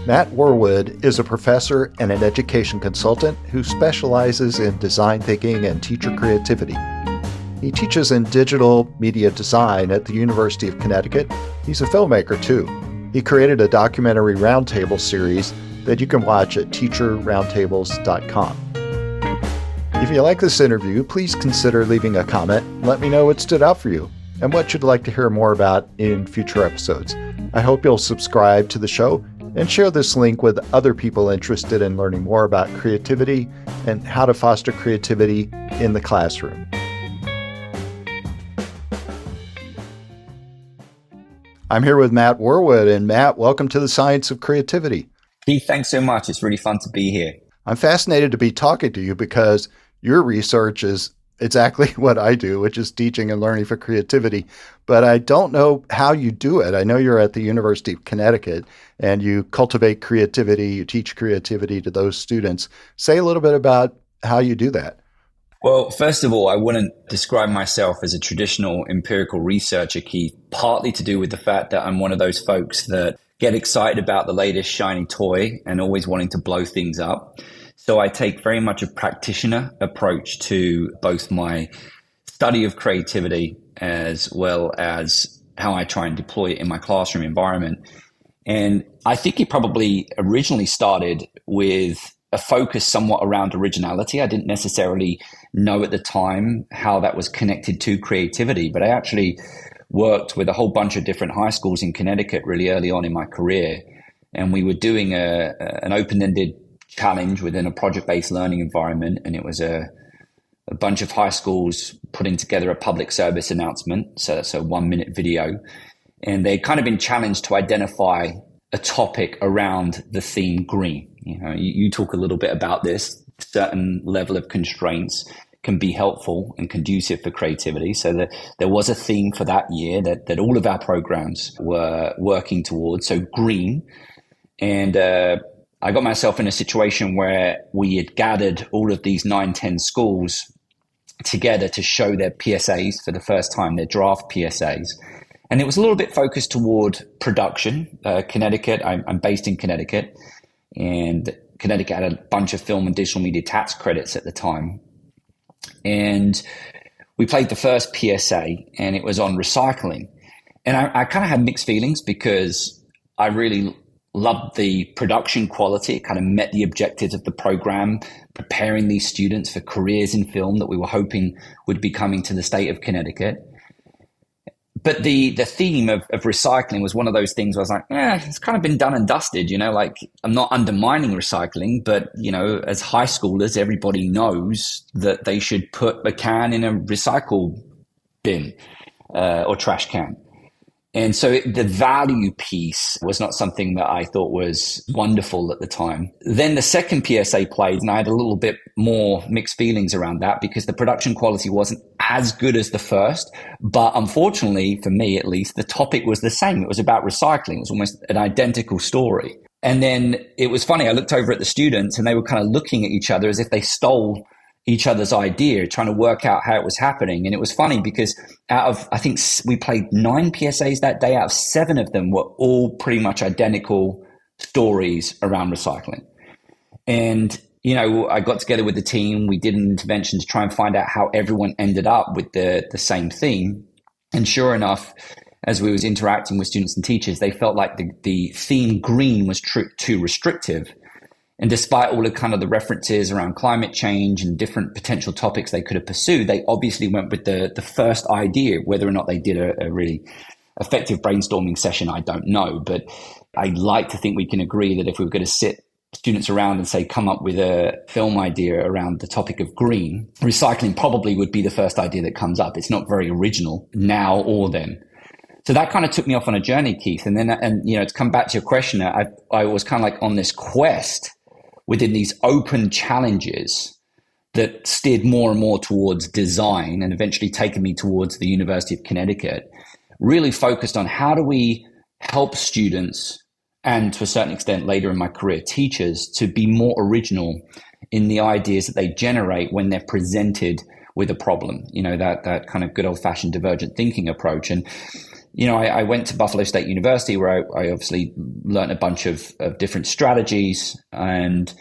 Matt Worwood is a professor and an education consultant who specializes in design thinking and teacher creativity. He teaches in digital media design at the University of Connecticut. He's a filmmaker, too. He created a documentary roundtable series that you can watch at teacherroundtables.com. If you like this interview, please consider leaving a comment and let me know what stood out for you and what you'd like to hear more about in future episodes. I hope you'll subscribe to the show and share this link with other people interested in learning more about creativity and how to foster creativity in the classroom. I'm here with Matt Worwood, and Matt, welcome to the Science of Creativity. Keith, thanks so much. It's really fun to be here. I'm fascinated to be talking to you because your research is exactly what I do, which is teaching and learning for creativity. But I don't know how you do it. I know you're at the University of Connecticut and you cultivate creativity, you teach creativity to those students. Say a little bit about how you do that. Well, first of all, I wouldn't describe myself as a traditional empirical researcher, Keith, partly to do with the fact that I'm one of those folks that get excited about the latest shiny toy and always wanting to blow things up. So I take very much a practitioner approach to both my study of creativity as well as how I try and deploy it in my classroom environment. And I think it probably originally started with a focus somewhat around originality. I didn't necessarily know at the time how that was connected to creativity, but I actually worked with a whole bunch of different high schools in Connecticut really early on in my career. And we were doing an open-ended challenge within a project-based learning environment. And it was a bunch of high schools putting together a public service announcement. So that's a 1-minute video. And they'd kind of been challenged to identify a topic around the theme green. You know, you talk a little bit about this. Certain level of constraints can be helpful and conducive for creativity. So there was a theme for that year that all of our programs were working towards. So green. And I got myself in a situation where we had gathered all of these 9-10 schools together to show their PSAs for the first time, their draft PSAs. And it was a little bit focused toward production. Connecticut, I'm based in Connecticut, and Connecticut had a bunch of film and digital media tax credits at the time. And we played the first PSA, and it was on recycling. And I kind of had mixed feelings because I really loved the production quality. It kind of met the objectives of the program, preparing these students for careers in film that we were hoping would be coming to the state of Connecticut. But the theme of recycling was one of those things where I was like, it's kind of been done and dusted, you know, like I'm not undermining recycling, but, you know, as high schoolers, everybody knows that they should put a can in a recycle bin or trash can. And so the value piece was not something that I thought was wonderful at the time. Then the second PSA played, and I had a little bit more mixed feelings around that because the production quality wasn't as good as the first. But unfortunately, for me at least, the topic was the same. It was about recycling. It was almost an identical story. And then it was funny. I looked over at the students and they were kind of looking at each other as if they stole each other's idea, trying to work out how it was happening. And it was funny because out of, I think we played 9 PSAs that day, out of 7 of them were all pretty much identical stories around recycling. And, you know, I got together with the team, we did an intervention to try and find out how everyone ended up with the same theme. And sure enough, as we was interacting with students and teachers, they felt like the theme green was too restrictive. And despite all of kind of the references around climate change and different potential topics they could have pursued, they obviously went with the first idea. Whether or not they did a really effective brainstorming session, I don't know. But I'd like to think we can agree that if we were going to sit students around and say, come up with a film idea around the topic of green, recycling probably would be the first idea that comes up. It's not very original now or then. So that kind of took me off on a journey, Keith. And then, you know, to come back to your question, I was kind of like on this quest within these open challenges that steered more and more towards design and eventually taken me towards the University of Connecticut, really focused on how do we help students and to a certain extent later in my career, teachers to be more original in the ideas that they generate when they're presented with a problem, you know, that kind of good old fashioned divergent thinking approach. And I went to Buffalo State University where I obviously learned a bunch of different strategies and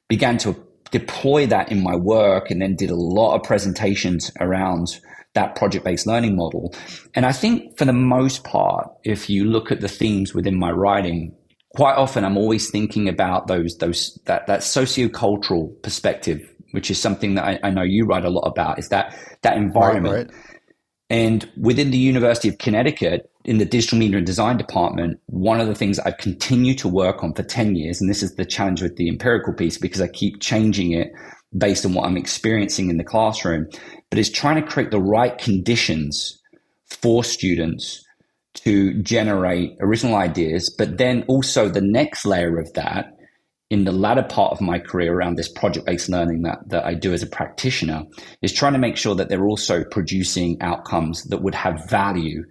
began to deploy that in my work, and then did a lot of presentations around that project-based learning model. And I think for the most part, if you look at the themes within my writing, quite often I'm always thinking about that sociocultural perspective, which is something that I know you write a lot about, is that environment. Right. And within the University of Connecticut, in the digital media and design department, one of the things I've continued to work on for 10 years, and this is the challenge with the empirical piece because I keep changing it based on what I'm experiencing in the classroom, but is trying to create the right conditions for students to generate original ideas. But then also the next layer of that, in the latter part of my career around this project-based learning that I do as a practitioner, is trying to make sure that they're also producing outcomes that would have value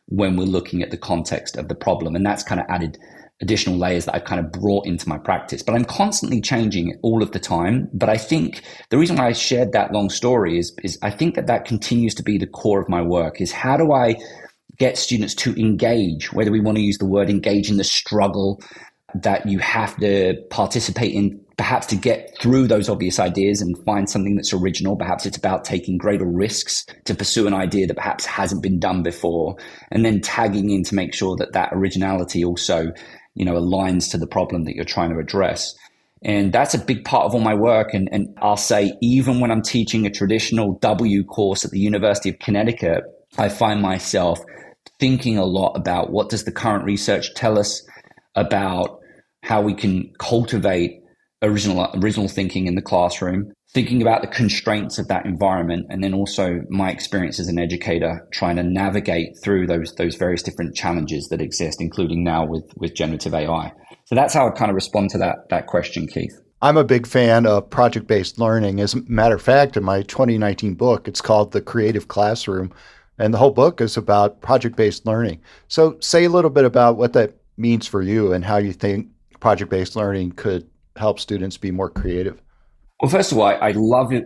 when we're looking at the context of the problem. And that's kind of added additional layers that I've kind of brought into my practice. But I'm constantly changing it all of the time. But I think the reason why I shared that long story is I think that continues to be the core of my work, is how do I get students to engage, whether we want to use the word engage in the struggle that you have to participate in, perhaps to get through those obvious ideas and find something that's original. Perhaps it's about taking greater risks to pursue an idea that perhaps hasn't been done before, and then tagging in to make sure that originality also, aligns to the problem that you're trying to address. And that's a big part of all my work. And I'll say, even when I'm teaching a traditional W course at the University of Connecticut, I find myself thinking a lot about what does the current research tell us about how we can cultivate original thinking in the classroom, thinking about the constraints of that environment, and then also my experience as an educator trying to navigate through those various different challenges that exist, including now with generative AI. So that's how I kind of respond to that question, Keith. I'm a big fan of project-based learning. As a matter of fact, in my 2019 book, it's called The Creative Classroom, and the whole book is about project-based learning. So say a little bit about what that means for you and how you think project-based learning could help students be more creative. Well, first of all, I love it.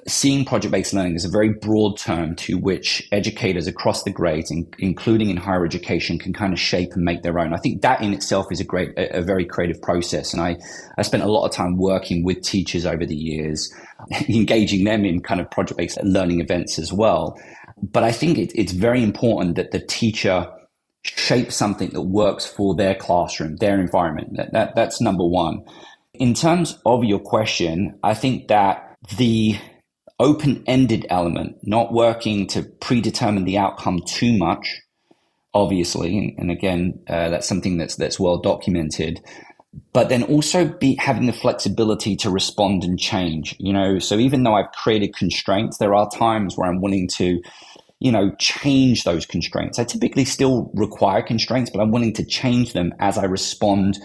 Seeing project-based learning is a very broad term to which educators across the grades, including in higher education, can kind of shape and make their own. I think that in itself is a very creative process. And I spent a lot of time working with teachers over the years, engaging them in kind of project-based learning events as well. But I think it's very important that the teacher shape something that works for their classroom, their environment. That's number one. In terms of your question, I think that the open-ended element, not working to predetermine the outcome too much, obviously, and again, that's something that's well documented, but then also having the flexibility to respond and change. So even though I've created constraints, there are times where I'm willing to change those constraints. I typically still require constraints, but I'm willing to change them as I respond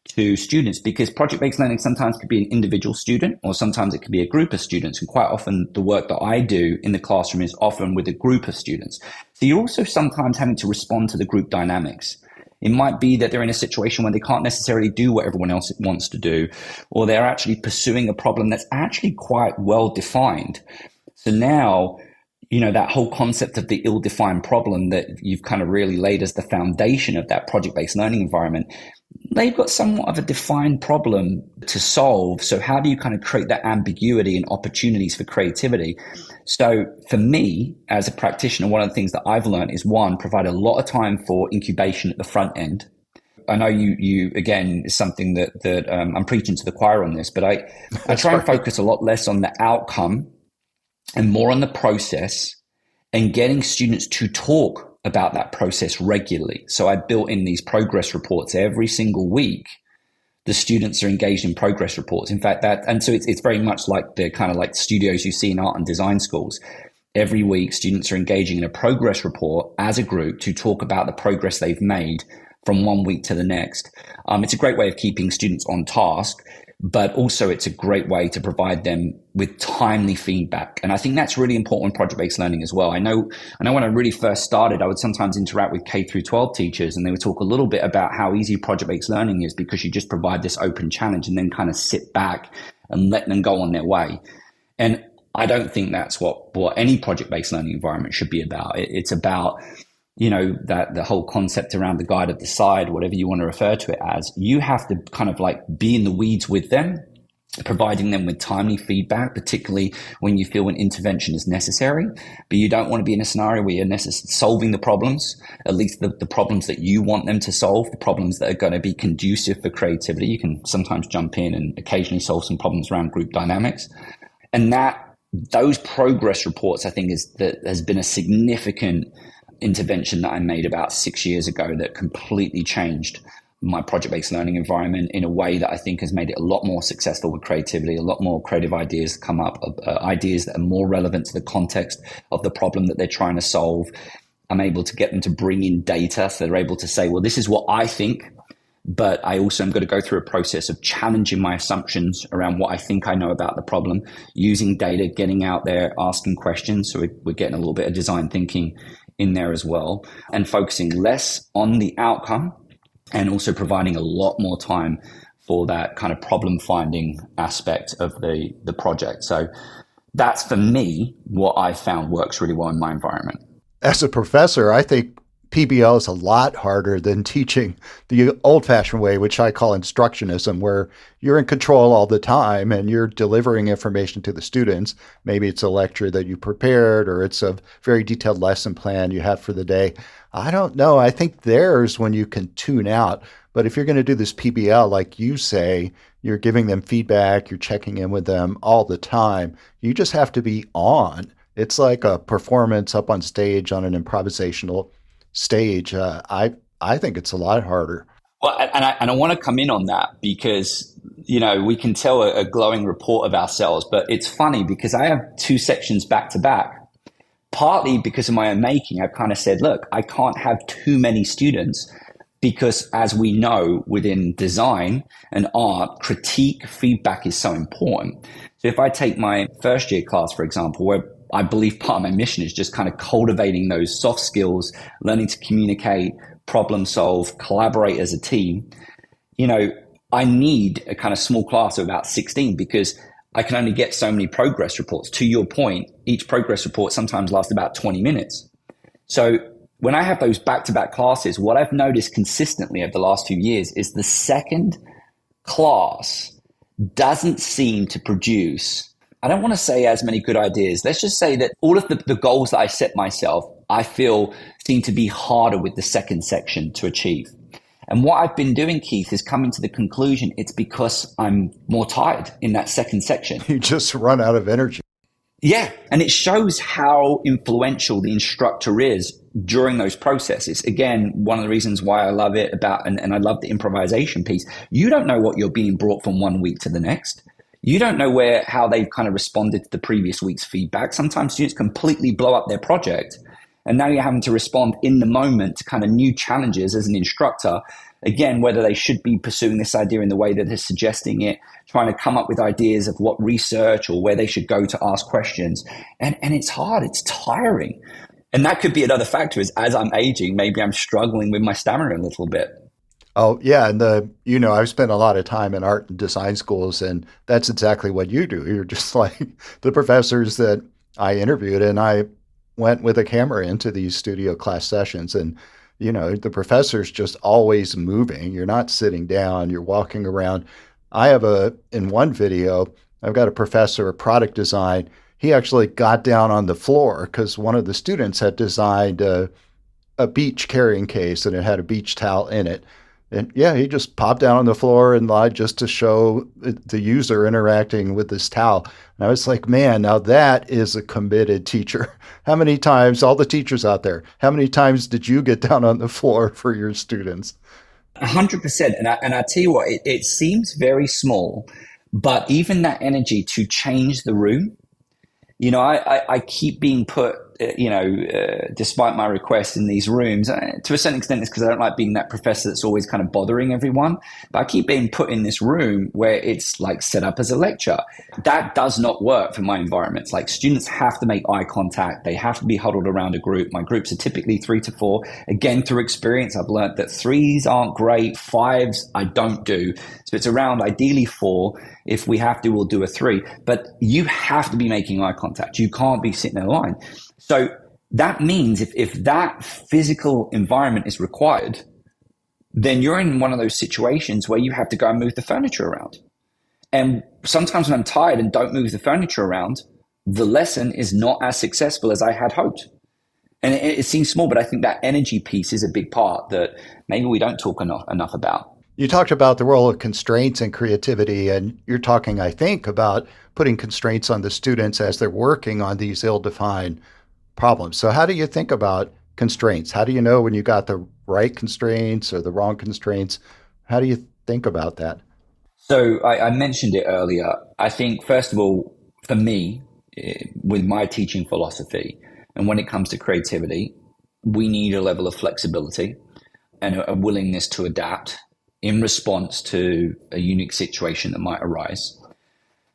to students, because project-based learning sometimes could be an individual student, or sometimes it could be a group of students. And quite often the work that I do in the classroom is often with a group of students. So you're also sometimes having to respond to the group dynamics. It might be that they're in a situation where they can't necessarily do what everyone else wants to do, or they're actually pursuing a problem that's actually quite well defined. So now, that whole concept of the ill-defined problem that you've kind of really laid as the foundation of that project-based learning environment, they've got somewhat of a defined problem to solve. So how do you kind of create that ambiguity and opportunities for creativity? So for me, as a practitioner, one of the things that I've learned is, one, provide a lot of time for incubation at the front end. I know you again, is something that I'm preaching to the choir on this, but I try and focus a lot less on the outcome and more on the process, and getting students to talk about that process regularly. So I built in these progress reports every single week. The students are engaged in progress reports. In fact, and so it's very much like the kind of like studios you see in art and design schools. Every week, students are engaging in a progress report as a group to talk about the progress they've made from one week to the next. It's a great way of keeping students on task, but also it's a great way to provide them with timely feedback. And I think that's really important in project-based learning as well. I know when I really first started, I would sometimes interact with K through 12 teachers, and they would talk a little bit about how easy project-based learning is because you just provide this open challenge and then kind of sit back and let them go on their way. And I don't think that's what any project-based learning environment should be about. It's about that the whole concept around the guide at the side, whatever you want to refer to it as, you have to kind of like be in the weeds with them, providing them with timely feedback, particularly when you feel an intervention is necessary. But you don't want to be in a scenario where you're solving the problems, at least the problems that you want them to solve, the problems that are going to be conducive for creativity. You can sometimes jump in and occasionally solve some problems around group dynamics. And those progress reports, I think, has been a significant intervention that I made about 6 years ago that completely changed my project-based learning environment in a way that I think has made it a lot more successful with creativity, a lot more creative ideas come up, ideas that are more relevant to the context of the problem that they're trying to solve. I'm able to get them to bring in data, so they're able to say, well, this is what I think, but I also am going to go through a process of challenging my assumptions around what I think I know about the problem, using data, getting out there, asking questions. So we're getting a little bit of design thinking in there as well, and focusing less on the outcome and also providing a lot more time for that kind of problem finding aspect of the project. So that's, for me, what I found works really well in my environment. As a professor, I think PBL is a lot harder than teaching the old-fashioned way, which I call instructionism, where you're in control all the time and you're delivering information to the students. Maybe it's a lecture that you prepared, or it's a very detailed lesson plan you have for the day. I don't know. I think there's when you can tune out. But if you're going to do this PBL, like you say, you're giving them feedback, you're checking in with them all the time. You just have to be on. It's like a performance up on stage on an improvisational stage. I think it's a lot harder. Well, and I want to come in on that because, we can tell a glowing report of ourselves, but it's funny because I have two sections back to back. Partly because of my own making, I've kind of said, look, I can't have too many students because, as we know, within design and art, critique feedback is so important. So if I take my first year class, for example, where I believe part of my mission is just kind of cultivating those soft skills, learning to communicate, problem solve, collaborate as a team, I need a kind of small class of about 16 because I can only get so many progress reports. To your point, each progress report sometimes lasts about 20 minutes. So when I have those back-to-back classes, what I've noticed consistently over the last few years is the second class doesn't seem to produce, I don't want to say as many good ideas. Let's just say that all of the goals that I set myself, I feel seem to be harder with the second section to achieve. And what I've been doing, Keith, is coming to the conclusion it's because I'm more tired in that second section. You just run out of energy. Yeah. And it shows how influential the instructor is during those processes. Again, one of the reasons why I love it and I love the improvisation piece. You don't know what you're being brought from one week to the next. You don't know how they've kind of responded to the previous week's feedback. Sometimes students completely blow up their project. And now you're having to respond in the moment to kind of new challenges as an instructor. Again, whether they should be pursuing this idea in the way that they're suggesting it, trying to come up with ideas of what research or where they should go to ask questions. And it's hard, it's tiring. And that could be another factor is as I'm aging, maybe I'm struggling with my stamina a little bit. Oh, yeah. And I've spent a lot of time in art and design schools, and that's exactly what you do. You're just like the professors that I interviewed, and I went with a camera into these studio class sessions, and the professor's just always moving. You're not sitting down, you're walking around. In one video, I've got a professor of product design. He actually got down on the floor because one of the students had designed a beach carrying case and it had a beach towel in it. And yeah, he just popped down on the floor and lied just to show the user interacting with this towel. And I was like, man, now that is a committed teacher. How many times, all the teachers out there, how many times did you get down on the floor for your students? 100%. And I tell you what, it seems very small, but even that energy to change the room, I keep being put, despite my requests in these rooms, to a certain extent, it's because I don't like being that professor that's always kind of bothering everyone. But I keep being put in this room where it's like set up as a lecture. That does not work for my environments. Like students have to make eye contact. They have to be huddled around a group. My groups are typically 3 to 4. Again, through experience, I've learned that 3s aren't great. 5s, I don't do. So it's around ideally 4. If we have to, we'll do a 3. But you have to be making eye contact. You can't be sitting in a line. So That means if that physical environment is required, then you're in one of those situations where you have to go and move the furniture around. And sometimes when I'm tired and don't move the furniture around, the lesson is not as successful as I had hoped. And it seems small, but I think that energy piece is a big part that maybe we don't talk enough about. You talked about the role of constraints and creativity, and you're talking, I think, about putting constraints on the students as they're working on these ill-defined problems. So how do you think about constraints? How do you know when you got the right constraints or the wrong constraints? How do you think about that? So I mentioned it earlier. I think, first of all, for me, with my teaching philosophy, and when it comes to creativity, we need a level of flexibility and a willingness to adapt in response to a unique situation that might arise.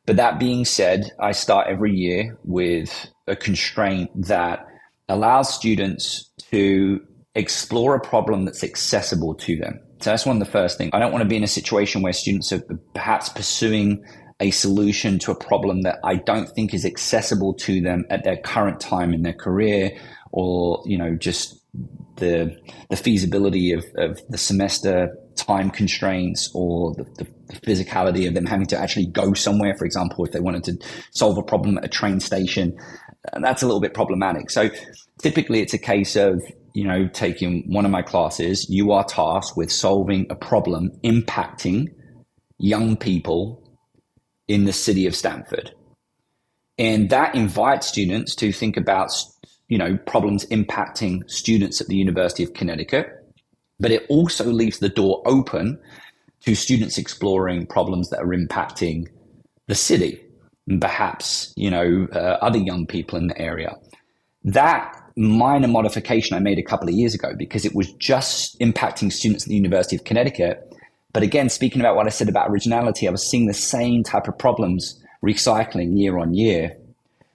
But that being said, I start every year with a constraint that allows students to explore a problem that's accessible to them. So that's one of the first things. I don't want to be in a situation where students are perhaps pursuing a solution to a problem that I don't think is accessible to them at their current time in their career, or, just the feasibility of the semester time constraints, or the physicality of them having to actually go somewhere. For example, if they wanted to solve a problem at a train station, that's a little bit problematic. So typically it's a case of, taking one of my classes, you are tasked with solving a problem impacting young people in the city of Stamford. And that invites students to think about, problems impacting students at the University of Connecticut. But it also leaves the door open to students exploring problems that are impacting the city and perhaps, other young people in the area. That minor modification I made a couple of years ago, because it was just impacting students at the University of Connecticut. But again, speaking about what I said about originality, I was seeing the same type of problems recycling year on year.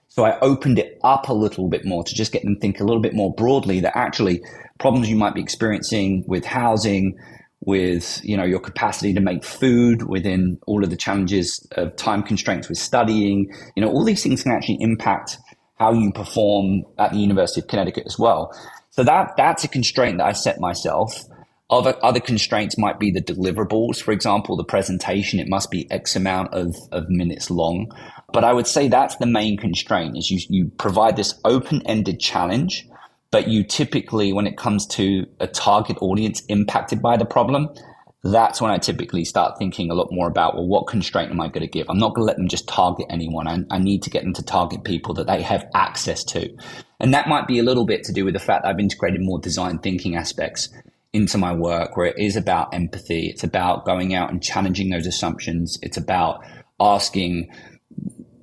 So I opened it up a little bit more to just get them to think a little bit more broadly, that actually problems you might be experiencing with housing, with your capacity to make food within all of the challenges of time constraints with studying, all these things can actually impact how you perform at the University of Connecticut as well. So that's a constraint that I set myself. Other constraints might be the deliverables. For example, the presentation, it must be X amount of minutes long. But I would say that's the main constraint, is you provide this open-ended challenge, but you typically, when it comes to a target audience impacted by the problem, that's when I typically start thinking a lot more about, well, what constraint am I going to give? I'm not going to let them just target anyone. I need to get them to target people that they have access to. And that might be a little bit to do with the fact that I've integrated more design thinking aspects into my work, where it is about empathy. It's about going out and challenging those assumptions. It's about asking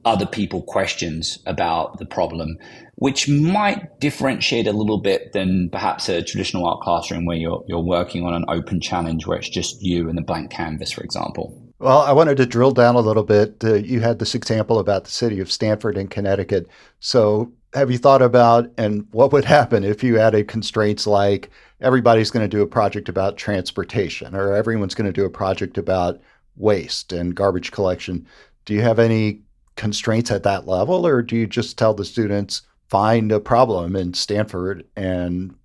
other people questions about the problem, which might differentiate a little bit than perhaps a traditional art classroom where you're working on an open challenge where it's just you and the blank canvas, for example. Well, I wanted to drill down a little bit. You had this example about the city of Stamford in Connecticut. So have you thought about, and what would happen if you added constraints like everybody's going to do a project about transportation, or everyone's going to do a project about waste and garbage collection? Do you have any constraints at that level, or do you just tell the students, find a problem in Stanford and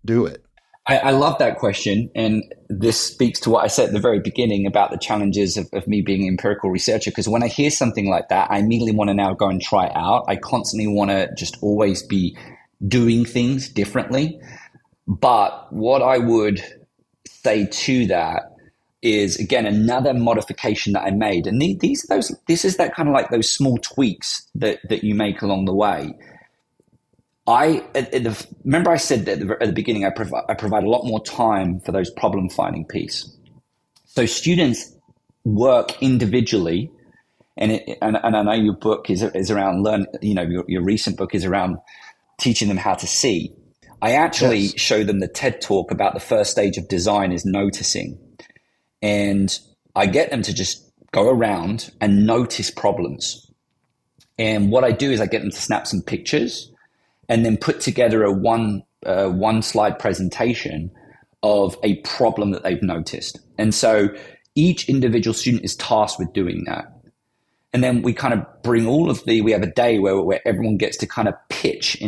do it? I love that question. And this speaks to what I said at the very beginning about the challenges of me being an empirical researcher. Because when I hear something like that, I immediately want to now go and try it out. I constantly want to just always be doing things differently. But what I would say to that is, again, another modification that I made. And this is that kind of like those small tweaks that you make along the way. Remember I said that at the beginning, I provide a lot more time for those problem finding piece. So students work individually, and I know your book is around your recent book is around teaching them how to see. I actually show them the TED talk about the first stage of design is noticing. And I get them to just go around and notice problems. And what I do is I get them to snap some pictures and then put together a one slide presentation of a problem that they've noticed. And so each individual student is tasked with doing that. And then we kind of bring we have a day where everyone gets to kind of pitch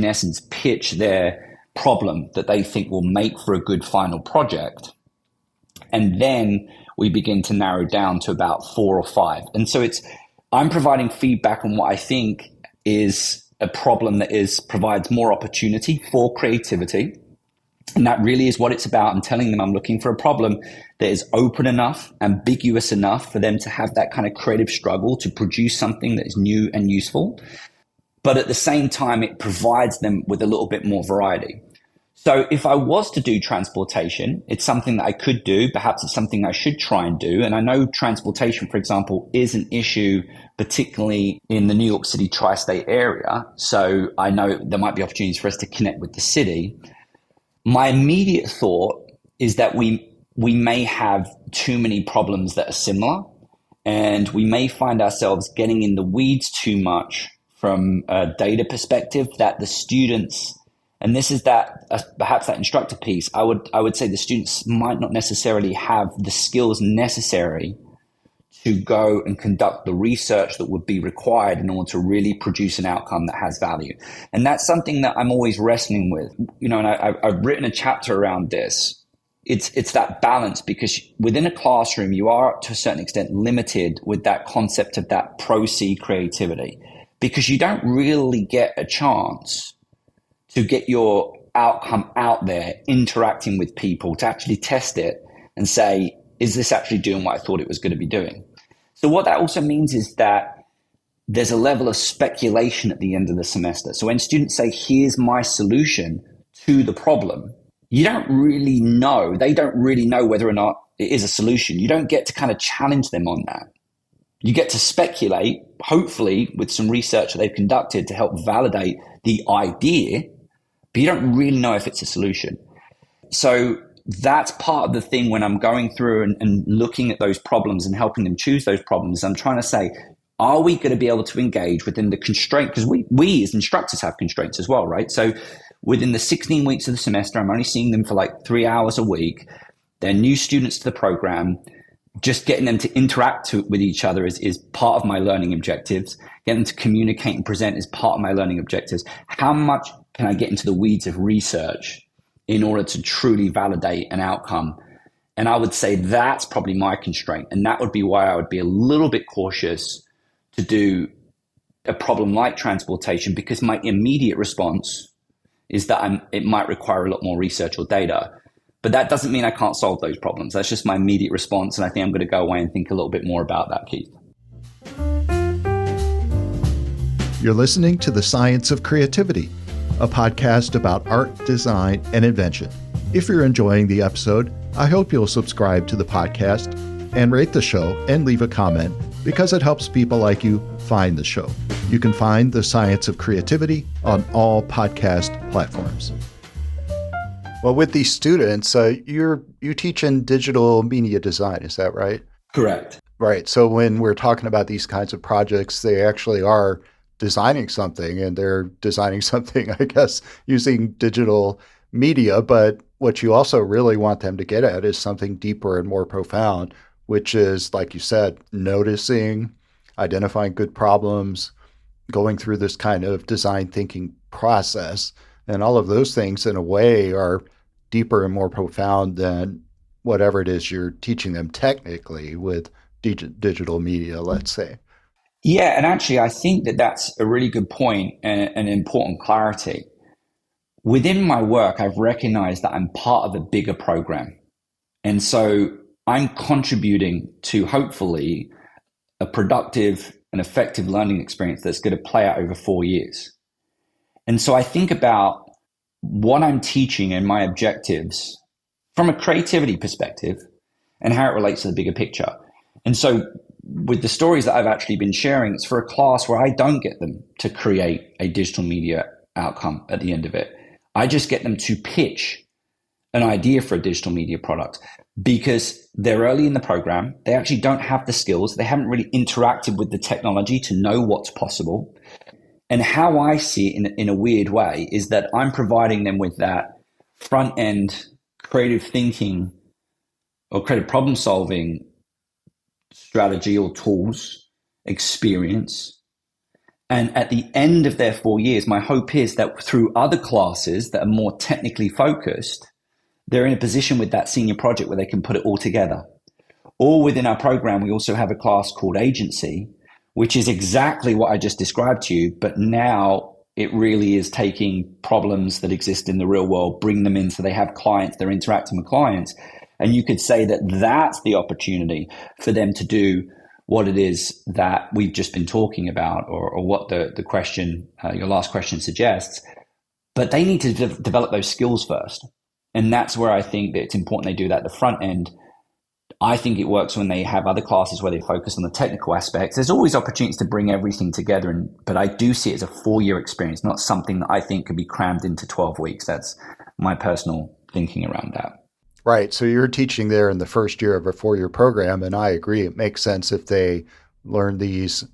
their problem that they think will make for a good final project. And then we begin to narrow down to about 4 or 5. And so I'm providing feedback on what I think is a problem that provides more opportunity for creativity. And that really is what it's about. I'm telling them I'm looking for a problem that is open enough, ambiguous enough for them to have that kind of creative struggle to produce something that is new and useful. But at the same time, it provides them with a little bit more variety. So if I was to do transportation, it's something that I could do. Perhaps it's something I should try and do. And I know transportation, for example, is an issue, particularly in the New York City tri-state area. So I know there might be opportunities for us to connect with the city. My immediate thought is that we may have too many problems that are similar, and we may find ourselves getting in the weeds too much from a data perspective that the students, and this is perhaps that instructor piece, I would say the students might not necessarily have the skills necessary to go and conduct the research that would be required in order to really produce an outcome that has value. And that's something that I'm always wrestling with, and I've written a chapter around this. It's that balance, because within a classroom, you are to a certain extent limited with that concept of that pro-C creativity, because you don't really get a chance to get your outcome out there, interacting with people, to actually test it and say, is this actually doing what I thought it was going to be doing? So what that also means is that there's a level of speculation at the end of the semester. So when students say, here's my solution to the problem, you don't really know. They don't really know whether or not it is a solution. You don't get to kind of challenge them on that. You get to speculate, hopefully with some research that they've conducted to help validate the idea, but you don't really know if it's a solution. So that's part of the thing when I'm going through and looking at those problems and helping them choose those problems. I'm trying to say, are we going to be able to engage within the constraint? Because we as instructors have constraints as well, right? So within the 16 weeks of the semester, I'm only seeing them for like 3 hours a week. They're new students to the program. Just getting them to interact with each other is part of my learning objectives. Getting them to communicate and present is part of my learning objectives. How much can I get into the weeds of research in order to truly validate an outcome? And I would say that's probably my constraint. And that would be why I would be a little bit cautious to do a problem like transportation, because my immediate response is that it might require a lot more research or data. But that doesn't mean I can't solve those problems. That's just my immediate response. And I think I'm going to go away and think a little bit more about that, Keith. You're listening to The Science of Creativity, a podcast about art, design, and invention. If you're enjoying the episode, I hope you'll subscribe to the podcast and rate the show and leave a comment, because it helps people like you find the show. You can find The Science of Creativity on all podcast platforms. Well, with these students, you teach in digital media design, is that right? Correct. Right. So when we're talking about these kinds of projects, they actually are designing something, and they're designing something, I guess, using digital media. But what you also really want them to get at is something deeper and more profound, which is, like you said, noticing, identifying good problems, going through this kind of design thinking process. And all of those things, in a way, are deeper and more profound than whatever it is you're teaching them technically with digital media, let's say. Yeah, and actually, I think that that's a really good point and an important clarity. Within my work, I've recognized that I'm part of a bigger program. And so I'm contributing to, hopefully, a productive and effective learning experience that's going to play out over 4 years. And so I think about what I'm teaching and my objectives from a creativity perspective and how it relates to the bigger picture. And so with the stories that I've actually been sharing, it's for a class where I don't get them to create a digital media outcome at the end of it. I just get them to pitch an idea for a digital media product, because they're early in the program. They actually don't have the skills. They haven't really interacted with the technology to know what's possible. And how I see it in a weird way is that I'm providing them with that front end creative thinking or creative problem solving strategy or tools experience. And at the end of their 4 years, my hope is that through other classes that are more technically focused, they're in a position with that senior project where they can put it all together. Or within our program, we also have a class called Agency, which is exactly what I just described to you, but now it really is taking problems that exist in the real world, bring them in so they have clients, they're interacting with clients. And you could say that that's the opportunity for them to do what it is that we've just been talking about, or what the question, your last question suggests. But they need to develop those skills first. And that's where I think that it's important they do that at the front end. I think it works when they have other classes where they focus on the technical aspects. There's always opportunities to bring everything together, but I do see it as a 4-year experience, not something that I think could be crammed into 12 weeks. That's my personal thinking around that. Right. So you're teaching there in the first year of a 4-year program, and I agree. It makes sense if they learn these,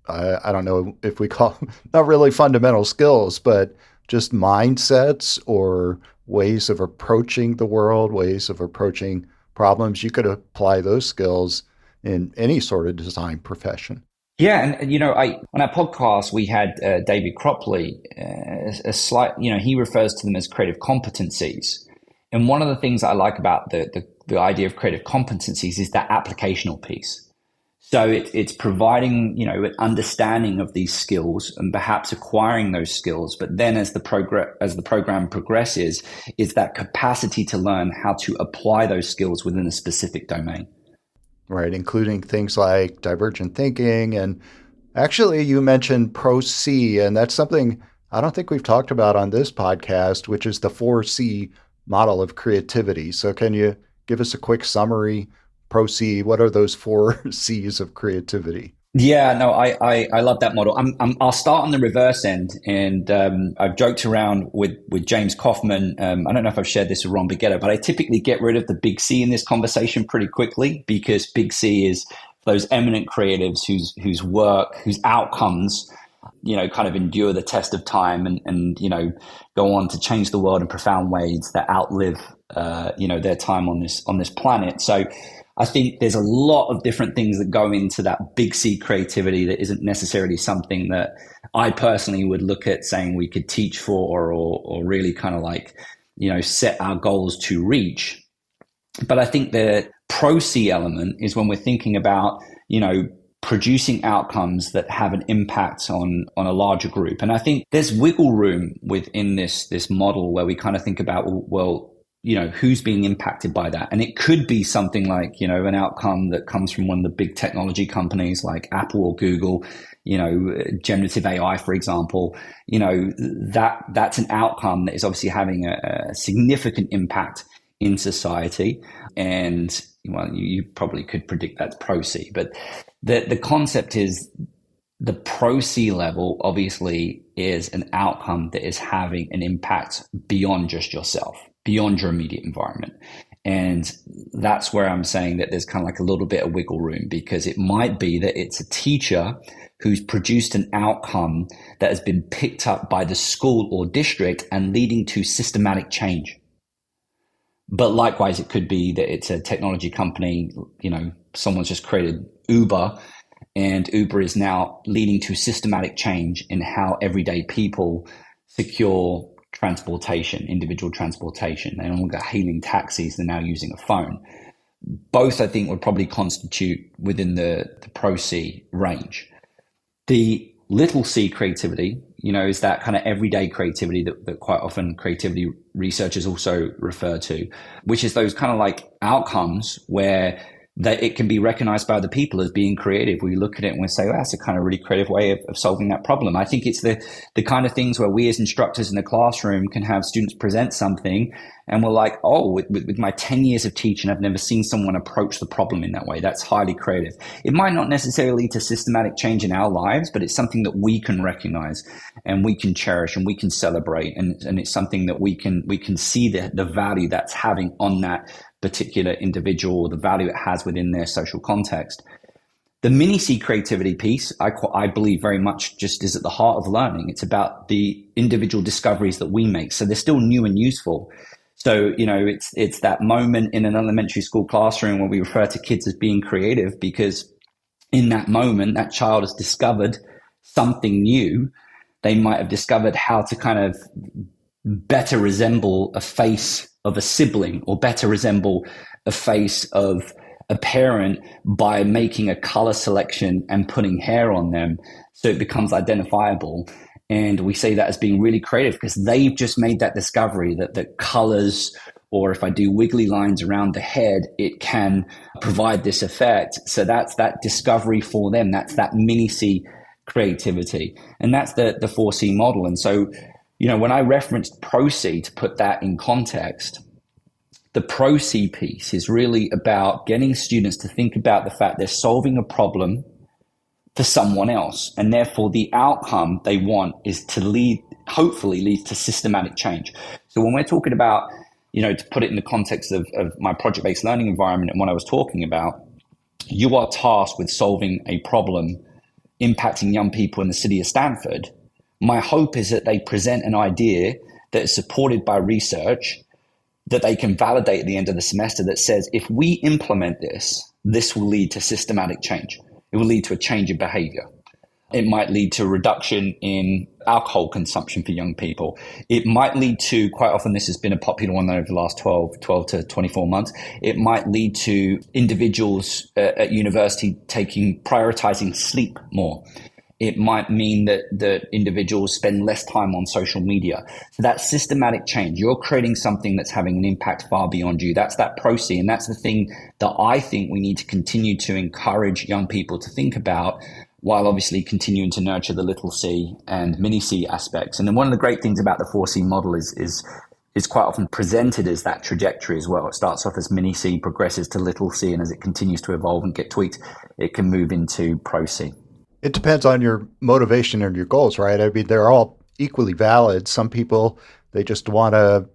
I don't know if we call them, not really fundamental skills, but just mindsets or ways of approaching the world, ways of approaching problems. You could apply those skills in any sort of design profession. Yeah, and on our podcast we had David Cropley, a slight, he refers to them as creative competencies. And one of the things I like about the idea of creative competencies is that applicational piece. So it's providing, an understanding of these skills and perhaps acquiring those skills. But then as the program progresses, is that capacity to learn how to apply those skills within a specific domain. Right, including things like divergent thinking. And actually, you mentioned Pro-C, and that's something I don't think we've talked about on this podcast, which is the 4C model of creativity. So can you give us a quick summary? Pro-C, what are those 4 C's of creativity? Yeah, no, I love that model. I'll start on the reverse end, and I've joked around with James Kaufman. I don't know if I've shared this with Ron Bighetto, but I typically get rid of the big C in this conversation pretty quickly, because big C is those eminent creatives whose work, whose outcomes, kind of endure the test of time and go on to change the world in profound ways that outlive their time on this planet. So I think there's a lot of different things that go into that big C creativity that isn't necessarily something that I personally would look at saying we could teach for or really kind of like, set our goals to reach. But I think the Pro-C element is when we're thinking about, producing outcomes that have an impact on a larger group. And I think there's wiggle room within this model where we kind of think about, well, who's being impacted by that? And it could be something like, an outcome that comes from one of the big technology companies like Apple or Google, generative AI, for example, that's an outcome that is obviously having a significant impact in society. And well, you probably could predict that's Pro-C, but the concept is the Pro-C level obviously is an outcome that is having an impact beyond just yourself, beyond your immediate environment. And that's where I'm saying that there's kind of like a little bit of wiggle room, because it might be that it's a teacher who's produced an outcome that has been picked up by the school or district and leading to systematic change. But likewise, it could be that it's a technology company, someone's just created Uber, and Uber is now leading to systematic change in how everyday people secure transportation, individual transportation. They're no longer hailing taxis, they're now using a phone. Both, I think, would probably constitute within the Pro-C range. The little c creativity, is that kind of everyday creativity that quite often creativity researchers also refer to, which is those kind of like outcomes where that it can be recognized by other people as being creative. We look at it and we say, well, that's a kind of really creative way of solving that problem. I think it's the kind of things where we as instructors in the classroom can have students present something and we're like, oh, with my 10 years of teaching, I've never seen someone approach the problem in that way. That's highly creative. It might not necessarily lead to systematic change in our lives, but it's something that we can recognize and we can cherish and we can celebrate. And it's something that we can see the value that's having on that particular individual, or the value it has within their social context. The mini C creativity piece, I believe very much just is at the heart of learning. It's about the individual discoveries that we make. So they're still new and useful. So, it's that moment in an elementary school classroom where we refer to kids as being creative because in that moment, that child has discovered something new. They might have discovered how to kind of better resemble a face of a sibling, or better resemble a face of a parent by making a color selection and putting hair on them so it becomes identifiable. And we say that as being really creative because they've just made that discovery that the colors, or if I do wiggly lines around the head, it can provide this effect. So that's that discovery for them. That's that mini-C creativity. And that's the 4C model. And so, you know, when I referenced Pro-C, to put that in context, the Pro-C piece is really about getting students to think about the fact they're solving a problem for someone else. And therefore, the outcome they want is to hopefully lead to systematic change. So when we're talking about, you know, to put it in the context of my project-based learning environment and what I was talking about, you are tasked with solving a problem impacting young people in the city of Stanford. My hope is that they present an idea that is supported by research that they can validate at the end of the semester that says, if we implement this, this will lead to systematic change. It will lead to a change in behavior. It might lead to a reduction in alcohol consumption for young people. It might lead to, quite often this has been a popular one over the last 12 to 24 months, it might lead to individuals at university prioritizing sleep more. It might mean that individuals spend less time on social media. So that's systematic change. You're creating something that's having an impact far beyond you. That's that Pro-C. And that's the thing that I think we need to continue to encourage young people to think about, while obviously continuing to nurture the little C and mini-C aspects. And then one of the great things about the 4C model is quite often presented as that trajectory as well. It starts off as mini-C, progresses to little C, and as it continues to evolve and get tweaked, it can move into Pro-C. It depends on your motivation and your goals, right? I mean, they're all equally valid. Some people, they just want to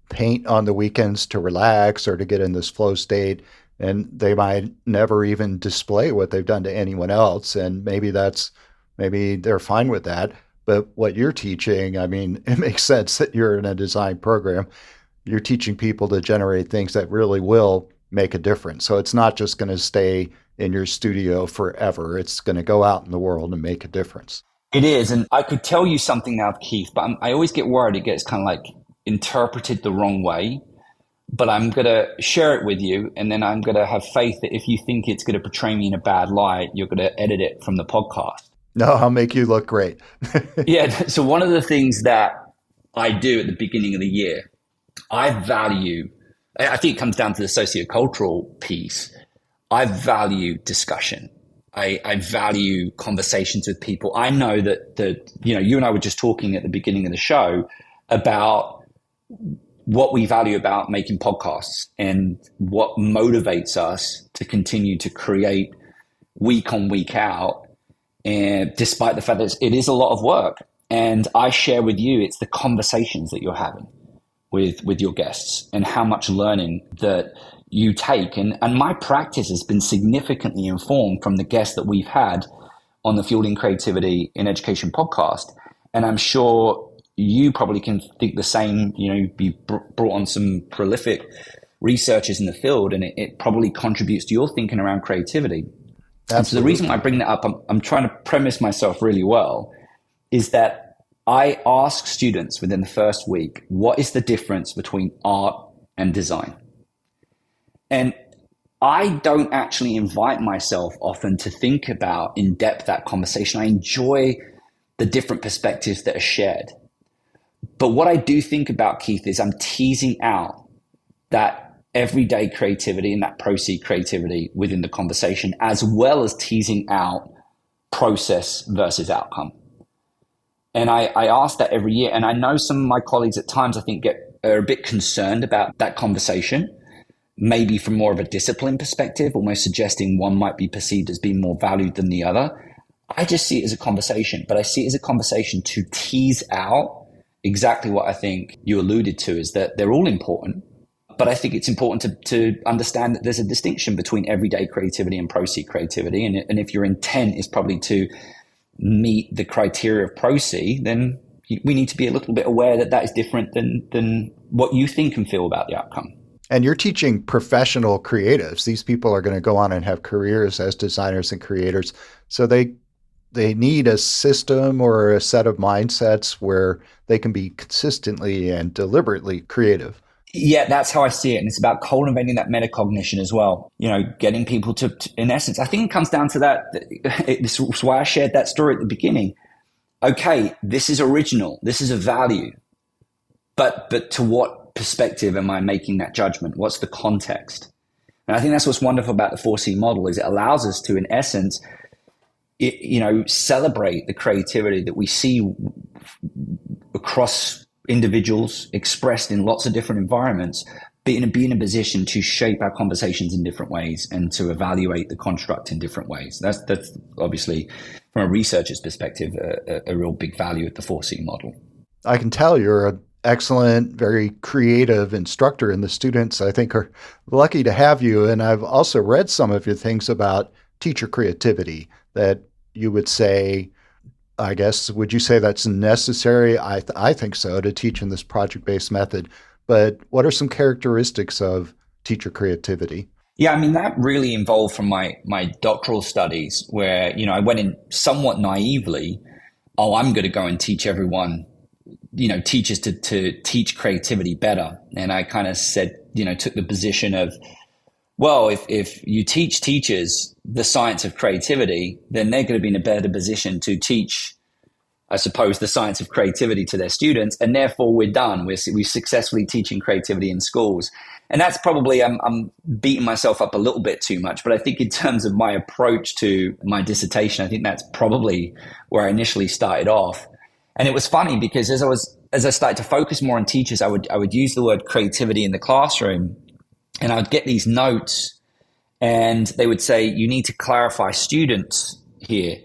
paint on the weekends to relax or to get in this flow state, and they might never even display what they've done to anyone else. And maybe they're fine with that. But what you're teaching, I mean, it makes sense that you're in a design program. You're teaching people to generate things that really will make a difference. So it's not just going to stay in your studio forever. It's going to go out in the world and make a difference. It is. And I could tell you something now, Keith, but I always get worried it gets kind of like interpreted the wrong way. But I'm going to share it with you, and then I'm going to have faith that if you think it's going to portray me in a bad light, you're going to edit it from the podcast. No, I'll make you look great. Yeah. So one of the things that I do at the beginning of the year, I think it comes down to the sociocultural piece. I value discussion. I value conversations with people. I know that you and I were just talking at the beginning of the show about what we value about making podcasts and what motivates us to continue to create week on, week out. And despite the fact that it is a lot of work, and I share with you, it's the conversations that you're having with your guests and how much learning that you take. And my practice has been significantly informed from the guests that we've had on the Fueling Creativity in Education podcast. And I'm sure you probably can think the same. You brought on some prolific researchers in the field, and it probably contributes to your thinking around creativity. Absolutely. And so the reason why I bring that up, I'm trying to premise myself really well, is that I ask students within the first week, what is the difference between art and design? And I don't actually invite myself often to think about in depth that conversation. I enjoy the different perspectives that are shared. But what I do think about, Keith, is I'm teasing out that everyday creativity and that Pro-C creativity within the conversation, as well as teasing out process versus outcome. And I ask that every year. And I know some of my colleagues at times, I think, are a bit concerned about that conversation, maybe from more of a discipline perspective, almost suggesting one might be perceived as being more valued than the other. I just see it as a conversation, but I see it as a conversation to tease out exactly what I think you alluded to, is that they're all important. But I think it's important to understand that there's a distinction between everyday creativity and Pro-C creativity. And if your intent is probably to meet the criteria of Pro-C, then we need to be a little bit aware that that is different than what you think and feel about the outcome. And you're teaching professional creatives. These people are going to go on and have careers as designers and creators. So they need a system or a set of mindsets where they can be consistently and deliberately creative. Yeah, that's how I see it. And it's about cultivating that metacognition as well. Getting people to in essence, I think it comes down to that. This is why I shared that story at the beginning. Okay, this is original. This is a value. But to what perspective am I making that judgment? What's the context? And I think that's what's wonderful about the 4C model is it allows us to, in essence, celebrate the creativity that we see across individuals expressed in lots of different environments, be in a position to shape our conversations in different ways and to evaluate the construct in different ways. That's obviously, from a researcher's perspective, a real big value of the 4C model. I can tell you're an excellent, very creative instructor, and the students, I think, are lucky to have you. And I've also read some of your things about teacher creativity that you would say, I guess, would you say that's necessary? I think so, to teach in this project-based method. But what are some characteristics of teacher creativity? Yeah, I mean, that really evolved from my doctoral studies where, I went in somewhat naively, I'm going to go and teach everyone, teachers to teach creativity better. And I kind of said, took the position of, well, if you teach teachers the science of creativity, then they're going to be in a better position to teach, I suppose, the science of creativity to their students. And therefore, we're done. We're successfully teaching creativity in schools. And that's probably, I'm beating myself up a little bit too much. But I think in terms of my approach to my dissertation, I think that's probably where I initially started off. And it was funny because as I started to focus more on teachers, I would use the word creativity in the classroom. And I would get these notes and they would say, you need to clarify students here.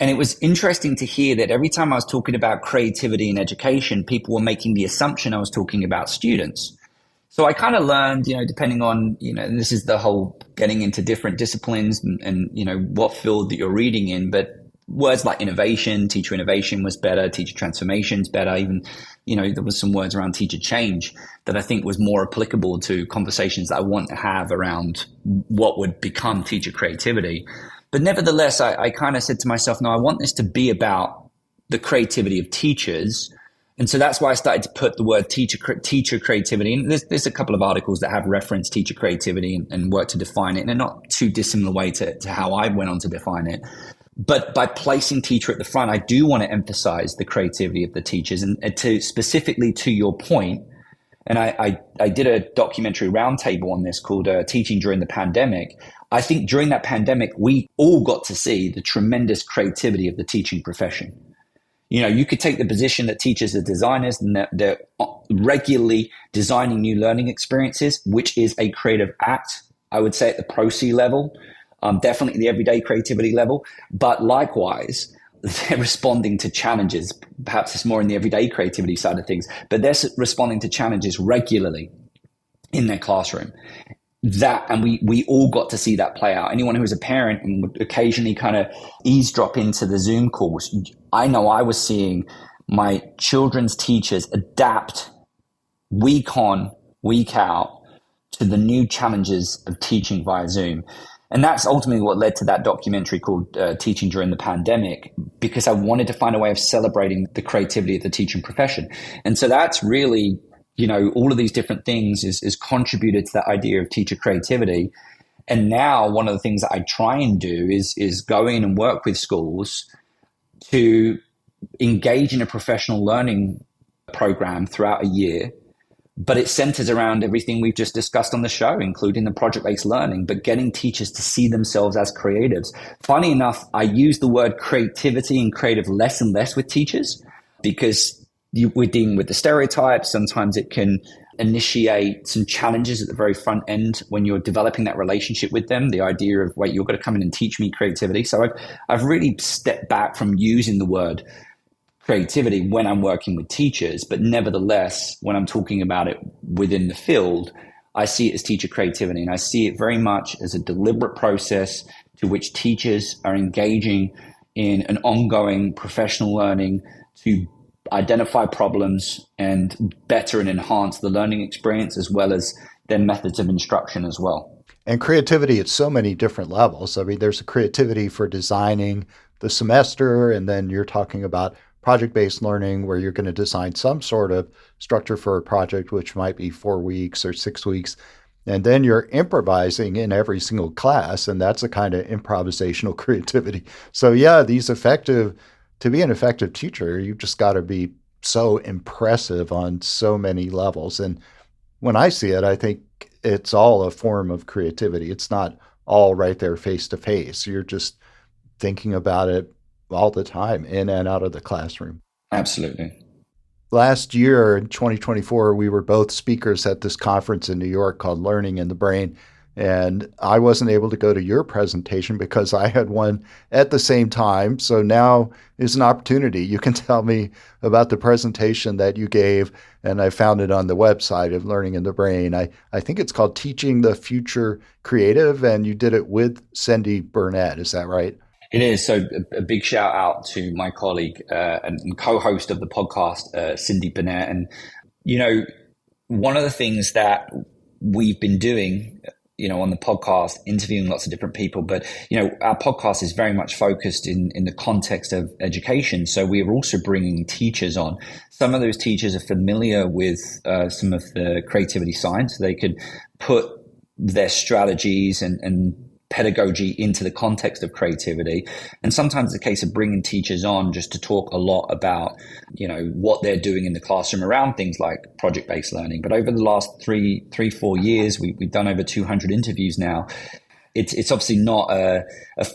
And it was interesting to hear that every time I was talking about creativity in education, people were making the assumption I was talking about students. So I kind of learned, depending on, and this is the whole getting into different disciplines and what field that you're reading in, but words like innovation, teacher innovation was better, teacher transformation is better. Even, there was some words around teacher change that I think was more applicable to conversations that I want to have around what would become teacher creativity. But nevertheless, I kind of said to myself, no, I want this to be about the creativity of teachers. And so that's why I started to put the word teacher creativity. And there's a couple of articles that have referenced teacher creativity and work to define it in a not too dissimilar way to how I went on to define it. But by placing teacher at the front, I do want to emphasize the creativity of the teachers. And to specifically to your point, and I did a documentary roundtable on this called Teaching During the Pandemic. I think during that pandemic, we all got to see the tremendous creativity of the teaching profession. You could take the position that teachers are designers and that they're regularly designing new learning experiences, which is a creative act, I would say, at the Pro C level. Definitely the everyday creativity level, but likewise, they're responding to challenges. Perhaps it's more in the everyday creativity side of things, but they're responding to challenges regularly in their classroom. And we all got to see that play out. Anyone who was a parent and would occasionally kind of eavesdrop into the Zoom calls, I know I was seeing my children's teachers adapt week on, week out to the new challenges of teaching via Zoom. And that's ultimately what led to that documentary called Teaching During the Pandemic, because I wanted to find a way of celebrating the creativity of the teaching profession. And so that's really, all of these different things is contributed to that idea of teacher creativity. And now one of the things that I try and do is go in and work with schools to engage in a professional learning program throughout a year. But it centers around everything we've just discussed on the show, including the project-based learning, but getting teachers to see themselves as creatives. Funny enough, I use the word creativity and creative less and less with teachers because we're dealing with the stereotypes. Sometimes it can initiate some challenges at the very front end when you're developing that relationship with them. The idea of, wait, you're going to come in and teach me creativity. So I've really stepped back from using the word creativity when I'm working with teachers, but nevertheless, when I'm talking about it within the field, I see it as teacher creativity, and I see it very much as a deliberate process to which teachers are engaging in an ongoing professional learning to identify problems and better and enhance the learning experience, as well as their methods of instruction as well. And creativity at so many different levels. I mean, there's a creativity for designing the semester, and then you're talking about project-based learning where you're going to design some sort of structure for a project, which might be 4 weeks or 6 weeks. And then you're improvising in every single class, and that's a kind of improvisational creativity. So yeah, to be an effective teacher, you've just got to be so impressive on so many levels. And when I see it, I think it's all a form of creativity. It's not all right there face to face. You're just thinking about it all the time in and out of the classroom. Absolutely. Last year in 2024, we were both speakers at this conference in New York called Learning in the Brain. And I wasn't able to go to your presentation because I had one at the same time. So now is an opportunity. You can tell me about the presentation that you gave, and I found it on the website of Learning in the Brain. I think it's called Teaching the Future Creative, and you did it with Cindy Burnett. Is that right? It is. So a big shout out to my colleague and co-host of the podcast, Cindy Burnett. And, one of the things that we've been doing on the podcast, interviewing lots of different people. But, our podcast is very much focused in the context of education. So we are also bringing teachers on. Some of those teachers are familiar with some of the creativity science. They could put their strategies and pedagogy into the context of creativity. And sometimes it's a case of bringing teachers on just to talk a lot about, what they're doing in the classroom around things like project-based learning. But over the last 4 years, we've done over 200 interviews now. It's obviously not a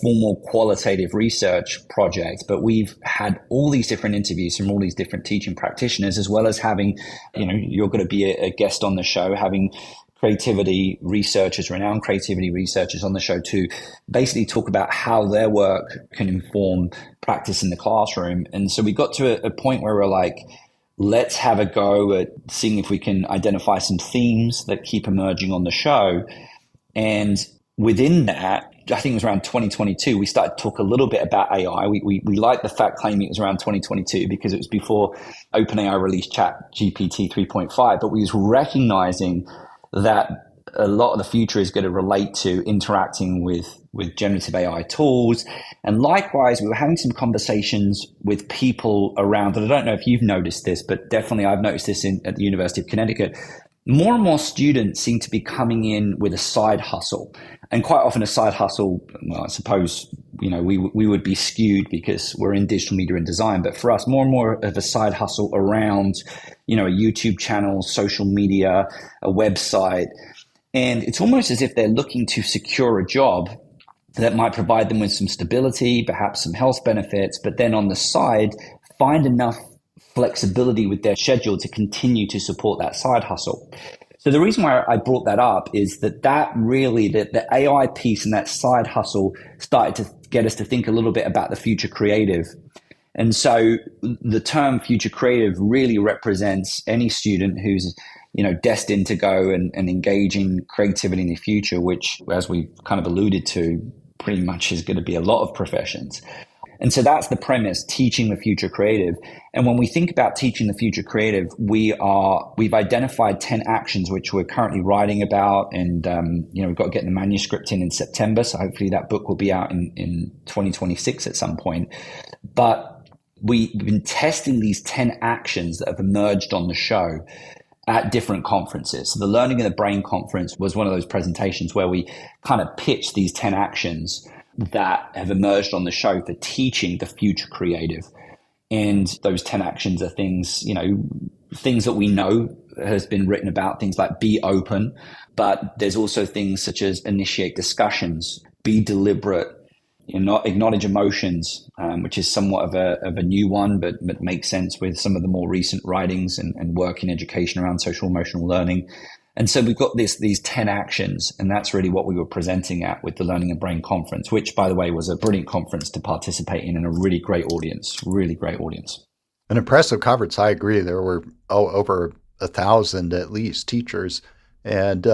formal qualitative research project, but we've had all these different interviews from all these different teaching practitioners, as well as having, you're going to be a guest on the show, having renowned creativity researchers on the show to basically talk about how their work can inform practice in the classroom. And so we got to a point where we're like, let's have a go at seeing if we can identify some themes that keep emerging on the show. And within that, I think it was around 2022, we started to talk a little bit about AI. We liked the fact claiming it was around 2022 because it was before OpenAI released ChatGPT 3.5, but we was recognizing that a lot of the future is going to relate to interacting with generative AI tools. And likewise, we were having some conversations with people around, and I don't know if you've noticed this, but definitely I've noticed this at the University of Connecticut. More and more students seem to be coming in with a side hustle. And quite often a side hustle, well, I suppose, we would be skewed because we're in digital media and design. But for us, more and more of a side hustle around, a YouTube channel, social media, a website. And it's almost as if they're looking to secure a job that might provide them with some stability, perhaps some health benefits, but then on the side, find enough flexibility with their schedule to continue to support that side hustle. So the reason why I brought that up is that really, the AI piece and that side hustle started to get us to think a little bit about the future creative. And so the term future creative really represents any student who's, destined to go and engage in creativity in the future, which, as we kind of alluded to, pretty much is going to be a lot of professions. And so that's the premise, teaching the future creative. And when we think about teaching the future creative, we've identified 10 actions, which we're currently writing about. And, we've got to get the manuscript in September. So hopefully that book will be out in 2026 at some point. But we've been testing these 10 actions that have emerged on the show at different conferences. So the Learning in the Brain conference was one of those presentations where we kind of pitched these 10 actions that have emerged on the show for teaching the future creative. And those 10 actions are things, things that we know has been written about, things like be open, but there's also things such as initiate discussions, be deliberate, not acknowledge emotions, which is somewhat of a new one, but makes sense with some of the more recent writings and work in education around social emotional learning. And so we've got these 10 actions, and that's really what we were presenting at with the Learning and Brain conference, which, by the way, was a brilliant conference to participate in and a really great audience. An impressive conference. I agree. There were over 1,000 at least teachers. And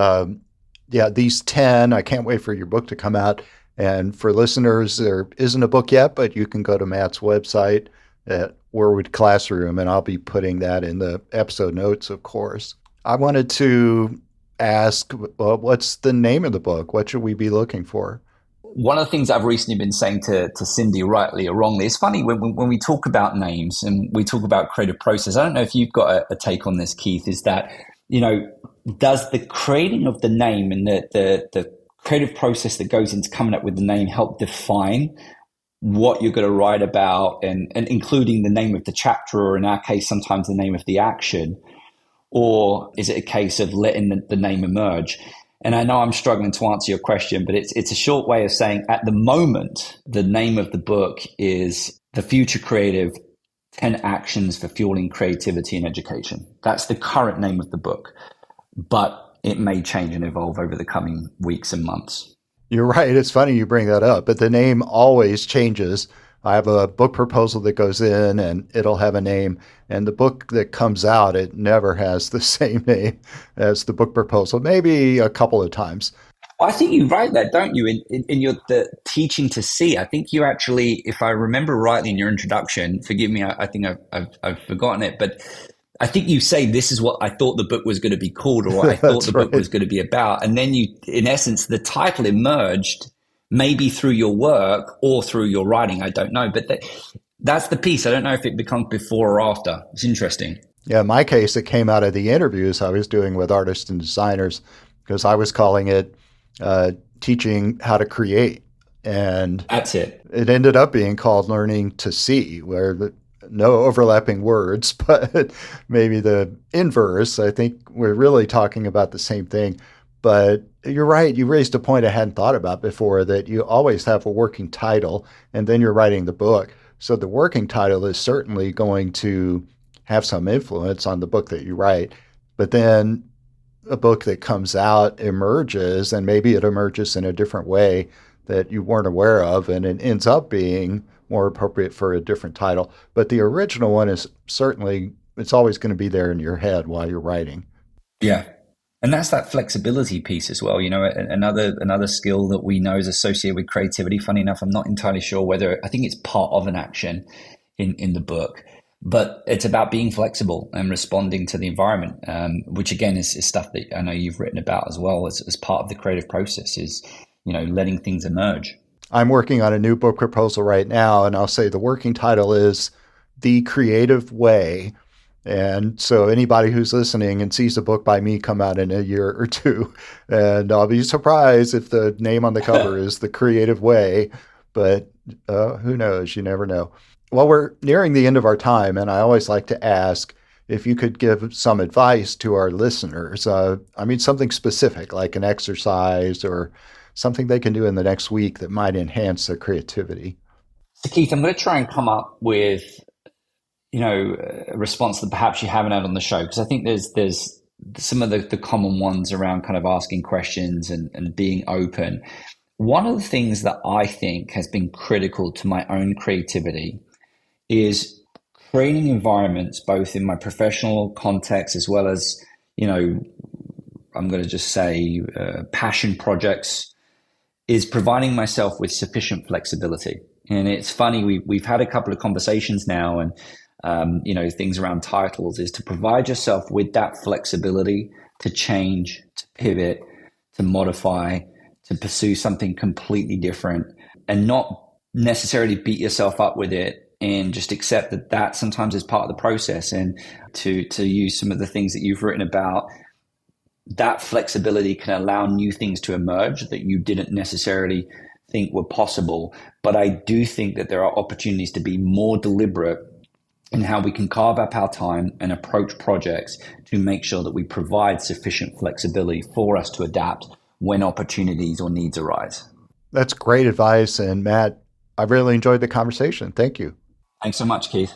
these 10, I can't wait for your book to come out. And for listeners, there isn't a book yet, but you can go to Matt's website at Worwood Classroom, and I'll be putting that in the episode notes, of course. I wanted to ask, well, what's the name of the book? What should we be looking for? One of the things I've recently been saying to Cindy, rightly or wrongly, it's funny when we talk about names and we talk about creative process. I don't know if you've got a take on this, Keith, is that, does the creating of the name and the creative process that goes into coming up with the name help define what you're going to write about, and including the name of the chapter, or in our case, sometimes the name of the action? Or is it a case of letting the name emerge? And I know I'm struggling to answer your question, but it's a short way of saying at the moment, the name of the book is The Future Creative 10 Actions for Fueling Creativity in Education. That's the current name of the book, but it may change and evolve over the coming weeks and months. You're right. It's funny you bring that up, but the name always changes. I have a book proposal that goes in and it'll have a name, and the book that comes out, it never has the same name as the book proposal, maybe a couple of times. I think you write that, don't you, in your the teaching to see. I think you actually, if I remember rightly in your introduction, forgive me, I think I've forgotten it, but I think you say this is what I thought the book was going to be called, or what I thought the book was going to be about. And then you, in essence, the title emerged maybe through your work or through your writing. I don't know. But that's the piece. I don't know if it becomes before or after. It's interesting. Yeah, in my case, it came out of the interviews I was doing with artists and designers, because I was calling it teaching how to create. And that's it. It ended up being called Learning to See, where no overlapping words, but maybe the inverse. I think we're really talking about the same thing. But you're right. You raised a point I hadn't thought about before, that you always have a working title and then you're writing the book. So the working title is certainly going to have some influence on the book that you write. But then a book that comes out emerges, and maybe it emerges in a different way that you weren't aware of, and it ends up being more appropriate for a different title. But the original one is certainly, it's always going to be there in your head while you're writing. Yeah. And that's that flexibility piece as well. Another skill that we know is associated with creativity. Funny enough, I'm not entirely sure whether, I think it's part of an action in the book, but it's about being flexible and responding to the environment, which again is stuff that I know you've written about as well as part of the creative process, is, letting things emerge. I'm working on a new book proposal right now, and I'll say the working title is The Creative Way. And so anybody who's listening and sees a book by me come out in a year or two, and I'll be surprised if the name on the cover is The Creative Way, but who knows? You never know. Well, we're nearing the end of our time, and I always like to ask if you could give some advice to our listeners. Something specific, like an exercise or something they can do in the next week that might enhance their creativity. So Keith, I'm going to try and come up with a response that perhaps you haven't had on the show, because I think there's some of the common ones around kind of asking questions and being open. One of the things that I think has been critical to my own creativity is creating environments, both in my professional context as well as, I'm going to just say passion projects, is providing myself with sufficient flexibility. And it's funny, we've had a couple of conversations now, and things around titles, is to provide yourself with that flexibility to change, to pivot, to modify, to pursue something completely different, and not necessarily beat yourself up with it, and just accept that sometimes is part of the process. And to use some of the things that you've written about, that flexibility can allow new things to emerge that you didn't necessarily think were possible. But I do think that there are opportunities to be more deliberate in how we can carve up our time and approach projects to make sure that we provide sufficient flexibility for us to adapt when opportunities or needs arise. That's great advice. And Matt, I really enjoyed the conversation. Thank you. Thanks so much, Keith.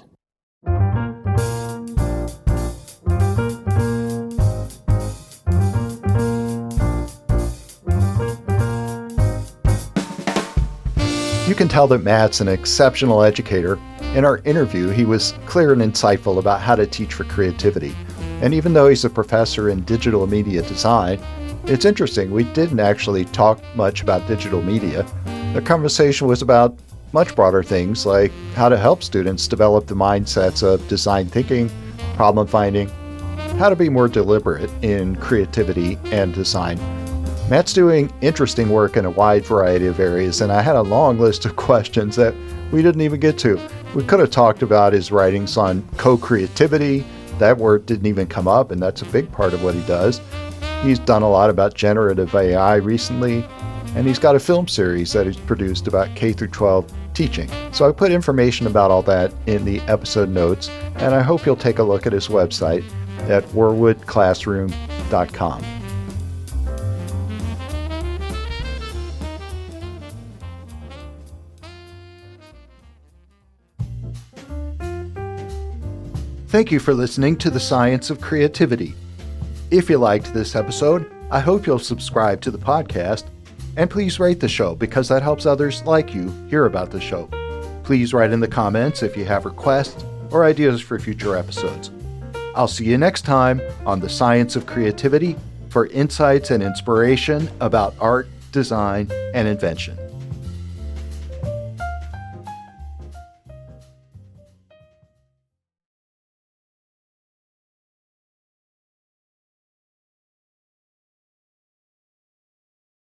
You can tell that Matt's an exceptional educator. In our interview, he was clear and insightful about how to teach for creativity. And even though he's a professor in digital media design, it's interesting, we didn't actually talk much about digital media. The conversation was about much broader things, like how to help students develop the mindsets of design thinking, problem finding, how to be more deliberate in creativity and design. Matt's doing interesting work in a wide variety of areas, and I had a long list of questions that we didn't even get to. We could have talked about his writings on co-creativity. That word didn't even come up, and that's a big part of what he does. He's done a lot about generative AI recently, and he's got a film series that he's produced about K through 12 teaching. So I put information about all that in the episode notes, and I hope you'll take a look at his website at worwoodclassroom.com. Thank you for listening to The Science of Creativity. If you liked this episode, I hope you'll subscribe to the podcast, and please rate the show because that helps others like you hear about the show. Please write in the comments if you have requests or ideas for future episodes. I'll see you next time on The Science of Creativity for insights and inspiration about art, design, and invention.